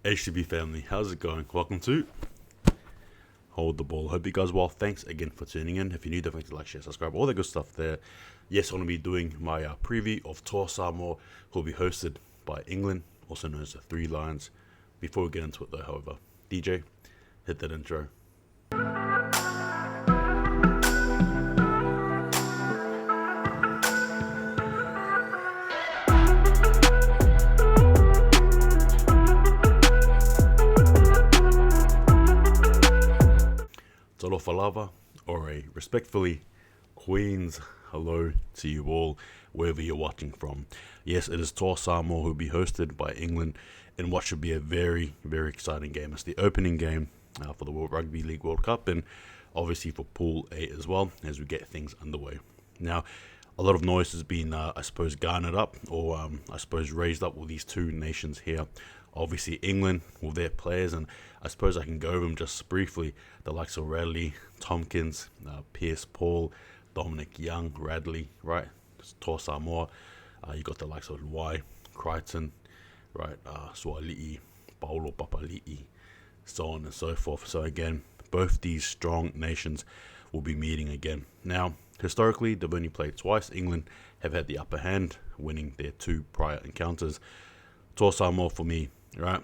HTB family, how's it going? Welcome to Hold the Ball. Hope you guys well. Thanks again for tuning in. If you're new, don't forget to like, share, subscribe, all the good stuff there. Yes, I'm going to be doing my preview of Tour Samoa, who will be hosted by England, also known as the Three Lions. Before we get into it though, however, DJ, hit that intro. Tolo falava, or a respectfully Queen's hello to you all, wherever you're watching from. Yes, it is Tour Samoa who will be hosted by England in what should be a very, very exciting game. It's the opening game for the World Rugby League World Cup, and obviously for Pool A as well, as we get things underway. Now, a lot of noise has been, I suppose, garnered up, or I suppose raised up with these two nations here. Obviously, England with their players, and I suppose I can go over them just briefly. The likes of Radley, Tompkins, Pierce, Paul, Dominic Young, Radley, right? Tour Samoa. You got the likes of Luai, Crichton, right? Suali'i, Paulo Papali'i, so on and so forth. So again, both these strong nations will be meeting again. Now, historically, they've only played twice. England have had the upper hand, winning their two prior encounters. Tour Samoa for me, right?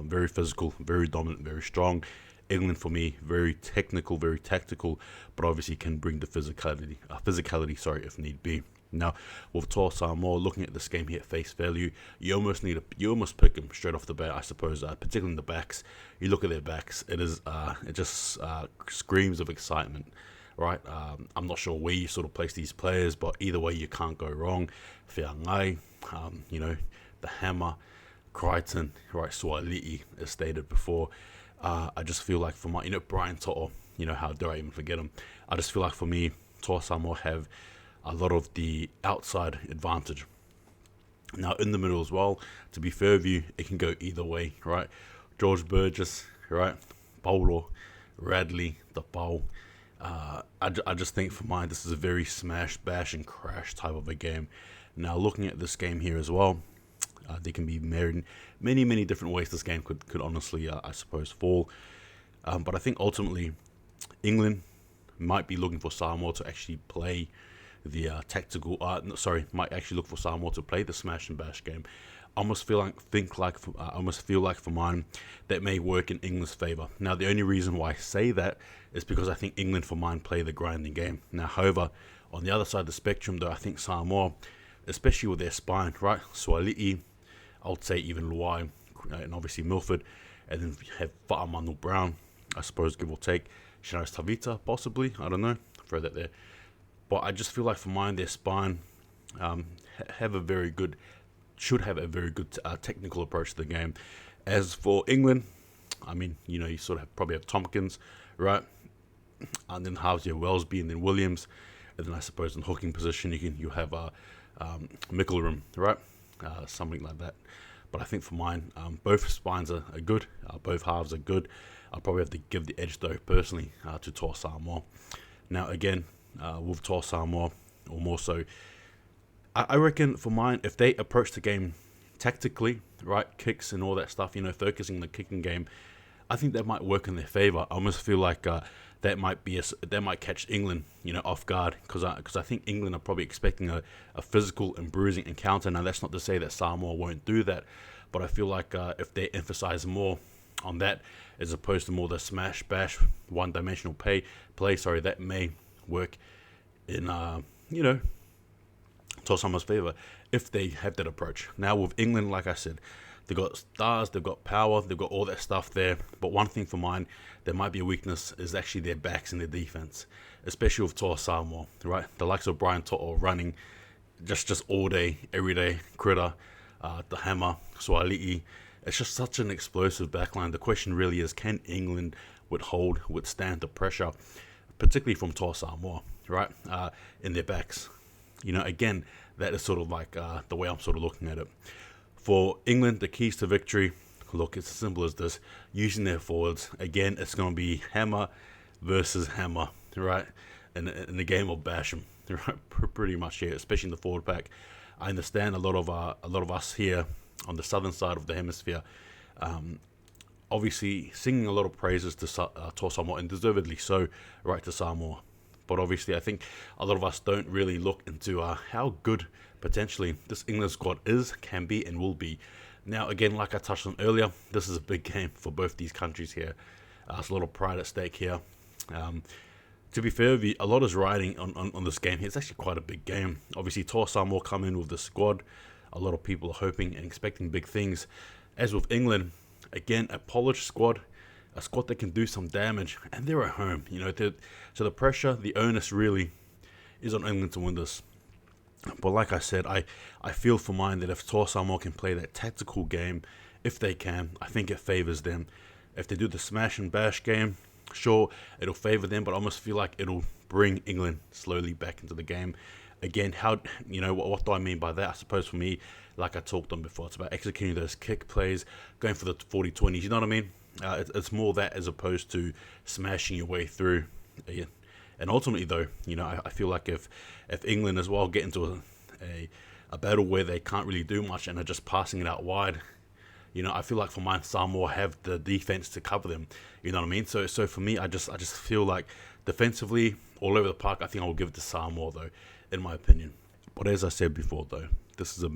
Very physical, very dominant, very strong. England for me, very technical, very tactical, but obviously can bring the physicality, if need be. Now, with Tour Samoa, looking at this game here at face value, you almost pick them straight off the bat, I suppose. Particularly in the backs, you look at their backs, it just screams of excitement, right? I'm not sure where you sort of place these players, but either way, you can't go wrong. Whiangai, the Hammer, Crichton, right? Suali'i, as stated before. I just feel like for my, Brian To'o, how dare I even forget him? I just feel like for me, Tour Samoa have a lot of the outside advantage. Now, in the middle as well, to be fair with you, it can go either way, right? George Burgess, right? Paulo, Radley, the Pau. I just think for mine, this is a very smash, bash, and crash type of a game. Now, looking at this game here as well, there can be many different ways this game could honestly, I suppose, fall. But I think ultimately, England might be looking for Samoa to actually play the might actually look for Samoa to play the smash and bash game. I almost feel like for mine, that may work in England's favour. Now, the only reason why I say that is because I think England for mine play the grinding game. Now, however, on the other side of the spectrum, though, I think Samoa, especially with their spine, right? Suali'i, I would say even Luai, and obviously Milford, and then have Fa'amanu Brown, I suppose, give or take. Shanaris Tavita, possibly, I don't know, throw that there. But I just feel like for mine, their spine should have a very good technical approach to the game. As for England, I mean, you sort of probably have Tompkins, right? And then Harvey Wellesby, and then Williams, and then I suppose in the hooking position you have Mickelrum, right? Something like that. But I think for mine, both spines are good. Both halves are good. I'll probably have to give the edge, though, personally, to Tour Samoa. Now, again, with Tour Samoa, or more so, I reckon for mine, if they approach the game tactically, right, kicks and all that stuff, focusing on the kicking game, I think that might work in their favour. I almost feel like that might catch England, off guard, because I think England are probably expecting a physical and bruising encounter. Now, that's not to say that Samoa won't do that, but I feel like if they emphasise more on that as opposed to more the smash bash one-dimensional play, that may work in Tour Samoa's favour if they have that approach. Now, with England, like I said, they've got stars, they've got power, they've got all that stuff there. But one thing for mine, there might be a weakness, is actually their backs and their defense, especially with Tour Samoa, right? The likes of Brian To'o running just all day, every day, Critter, the Hammer, Suali'i. It's just such an explosive backline. The question really is, can England withstand the pressure, particularly from Tour Samoa, right? In their backs. Again, that is sort of like the way I'm sort of looking at it. For England, the keys to victory, look, it's as simple as this. Using their forwards. Again, it's going to be Hammer versus Hammer, right? In the game of bash them, right? Pretty much here, especially in the forward pack. I understand a lot of us here on the southern side of the hemisphere obviously singing a lot of praises to Samoa, and deservedly so, right to Samoa. But obviously, I think a lot of us don't really look into how good potentially this England squad can be, and will be. Now, again, like I touched on earlier, this is a big game for both these countries here. There's a lot of pride at stake here. To be fair, a lot is riding on this game here. It's actually quite a big game. Obviously, Toa Samoa come in with the squad. A lot of people are hoping and expecting big things. As with England, again, a polished squad, a squad that can do some damage, and they're at home. So the pressure, the onus really is on England to win this. But like I said, I feel for mine that if Toa Samoa can play that tactical game, if they can, I think it favours them. If they do the smash and bash game, sure, it'll favour them, but I almost feel like it'll bring England slowly back into the game. Again, what do I mean by that? I suppose for me, like I talked on before, it's about executing those kick plays, going for the 40-20s, you know what I mean? It's more that as opposed to smashing your way through. And ultimately, though, I feel like if England as well get into a battle where they can't really do much and are just passing it out wide, I feel like for mine, Samoa have the defense to cover them. You know what I mean? So for me, I just feel like defensively, all over the park, I think I will give it to Samoa, though, in my opinion. But as I said before, though, this is a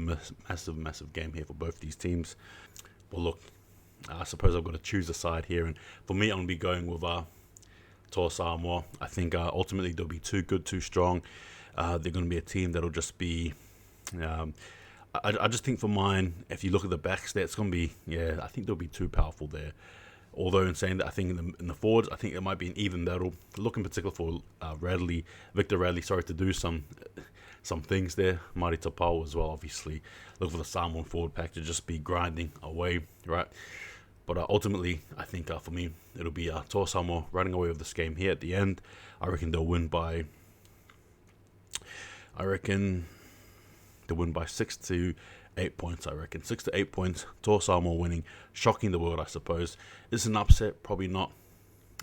massive game here for both these teams. Well, look, I suppose I've got to choose a side here, and for me, I'm going to be going with Toa Samoa. I think ultimately they'll be too good, too strong. They're going to be a team that'll just be... I just think for mine, if you look at the back stats, it's going to be... I think they'll be too powerful there. Although in saying that, I think in the forwards, I think it might be an even battle. Look in particular for Victor Radley, to do some things there. Marty Tapau as well, obviously. Look for the Samoan forward pack to just be grinding away, right? But ultimately, I think for me, it'll be Toa Samoa running away with this game here at the end. I reckon they'll win by 6 to 8 points, I reckon. 6 to 8 points. Toa Samoa winning. Shocking the world, I suppose. Is an upset? Probably not.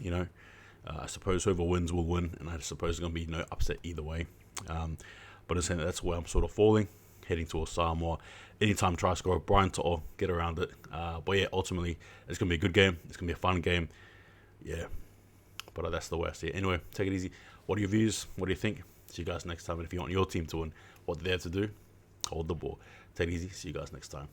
I suppose whoever wins will win, and I suppose there's going to be no upset either way. But that's where I'm sort of falling, heading towards Samoa. Anytime try scorer, Brian To'o, get around it. But yeah, ultimately, it's going to be a good game. It's going to be a fun game. Yeah. But that's the way I see it. Anyway, take it easy. What are your views? What do you think? See you guys next time. And if you want your team to win, what do they have to do? Hold the ball. Take it easy. See you guys next time.